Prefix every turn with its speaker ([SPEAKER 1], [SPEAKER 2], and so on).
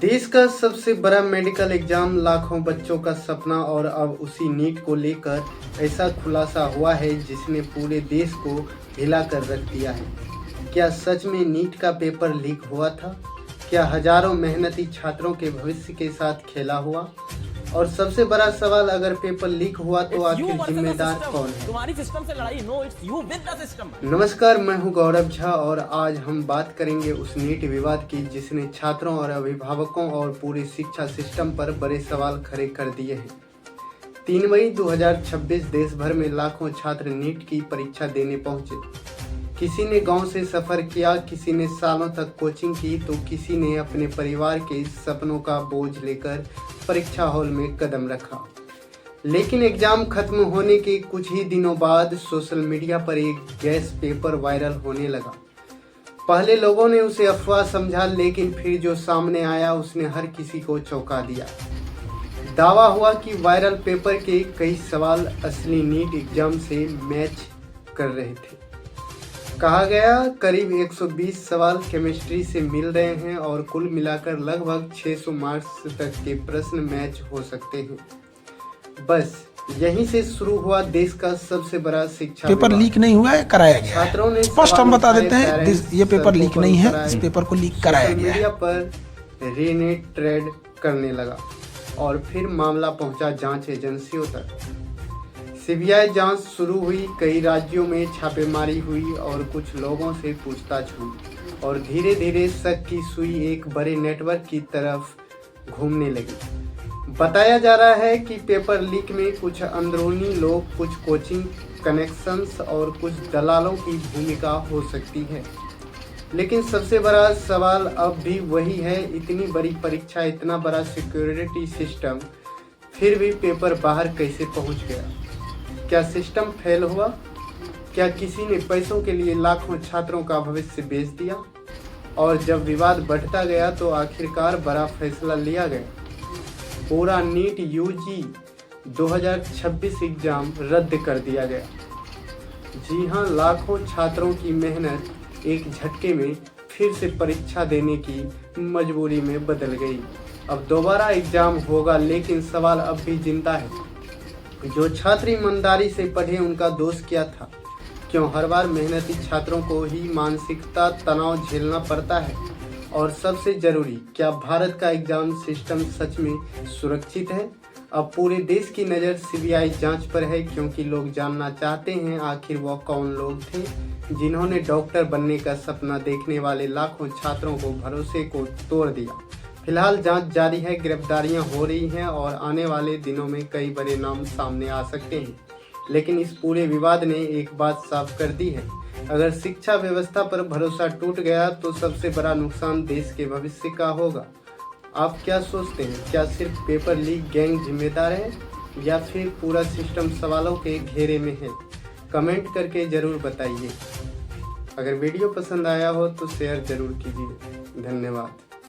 [SPEAKER 1] देश का सबसे बड़ा मेडिकल एग्जाम, लाखों बच्चों का सपना, और अब उसी नीट को लेकर ऐसा खुलासा हुआ है जिसने पूरे देश को हिला कर रख दिया है। क्या सच में नीट का पेपर लीक हुआ था? क्या हजारों मेहनती छात्रों के भविष्य के साथ खेला हुआ? और सबसे बड़ा सवाल, अगर पेपर लीक हुआ तो आखिर जिम्मेदार कौन है?
[SPEAKER 2] तुम्हारी सिस्टम से लड़ाई no, it's you with the system.
[SPEAKER 1] नमस्कार, मैं हूं गौरव झा और आज हम बात करेंगे उस नीट विवाद की जिसने छात्रों और अभिभावकों और पूरे शिक्षा सिस्टम पर बड़े सवाल खड़े कर दिए हैं। 3 मई 2026 देश भर में लाखों छात्र नीट की परीक्षा देने पहुंचे। किसी ने गांव से सफर किया, किसी ने सालों तक कोचिंग की, तो किसी ने अपने परिवार के सपनों का बोझ लेकर परीक्षा हॉल में कदम रखा। लेकिन एग्जाम खत्म होने के कुछ ही दिनों बाद सोशल मीडिया पर एक गैस पेपर वायरल होने लगा। पहले लोगों ने उसे अफवाह समझा, लेकिन फिर जो सामने आया उसने हर किसी को चौंका दिया। दावा हुआ कि वायरल पेपर के कई सवाल असली नीट एग्जाम से मैच कर रहे थे। कहा गया करीब 120 सवाल केमिस्ट्री से मिल रहे हैं और कुल मिलाकर लगभग 600 मार्क्स तक के प्रश्न मैच हो सकते हैं। बस यहीं से शुरू हुआ देश का सबसे बड़ा शिक्षा
[SPEAKER 3] पेपर लीक नहीं हुआ है, कराया गया है।
[SPEAKER 1] छात्रों ने
[SPEAKER 3] स्पष्ट हम बता देते हैं, ये पेपर लीक नहीं है, इस पेपर को लीक कराया गया है।
[SPEAKER 1] मीडिया पर रीनेट ट्रेड करने लगा और फिर मामला पहुंचा जांच एजेंसियों तक। सीबीआई जांच शुरू हुई, कई राज्यों में छापेमारी हुई और कुछ लोगों से पूछताछ हुई और धीरे धीरे शक की सुई एक बड़े नेटवर्क की तरफ घूमने लगी। बताया जा रहा है कि पेपर लीक में कुछ अंदरूनी लोग, कुछ कोचिंग कनेक्शंस और कुछ दलालों की भूमिका हो सकती है। लेकिन सबसे बड़ा सवाल अब भी वही है, इतनी बड़ी परीक्षा, इतना बड़ा सिक्योरिटी सिस्टम, फिर भी पेपर बाहर कैसे पहुंच गया? क्या सिस्टम फेल हुआ? क्या किसी ने पैसों के लिए लाखों छात्रों का भविष्य बेच दिया? और जब विवाद बढ़ता गया तो आखिरकार बड़ा फैसला लिया गया। पूरा नीट यूजी 2026 एग्जाम रद्द कर दिया गया। जी हाँ, लाखों छात्रों की मेहनत एक झटके में फिर से परीक्षा देने की मजबूरी में बदल गई। अब दोबारा एग्जाम होगा, लेकिन सवाल अब भी जिंदा है। जो छात्र ईमानदारी से पढ़े, उनका दोष क्या था? क्यों हर बार मेहनती छात्रों को ही मानसिकता तनाव झेलना पड़ता है? और सबसे जरूरी, क्या भारत का एग्जाम सिस्टम सच में सुरक्षित है? अब पूरे देश की नज़र सीबीआई जांच पर है, क्योंकि लोग जानना चाहते हैं आखिर वो कौन लोग थे जिन्होंने डॉक्टर बनने का सपना देखने वाले लाखों छात्रों को भरोसे को तोड़ दिया। फिलहाल जांच जारी है, गिरफ्तारियां हो रही हैं और आने वाले दिनों में कई बड़े नाम सामने आ सकते हैं। लेकिन इस पूरे विवाद ने एक बात साफ कर दी है, अगर शिक्षा व्यवस्था पर भरोसा टूट गया तो सबसे बड़ा नुकसान देश के भविष्य का होगा। आप क्या सोचते हैं? क्या सिर्फ पेपर लीक गैंग जिम्मेदार है या फिर पूरा सिस्टम सवालों के घेरे में है? कमेंट करके ज़रूर बताइए। अगर वीडियो पसंद आया हो तो शेयर ज़रूर कीजिए। धन्यवाद।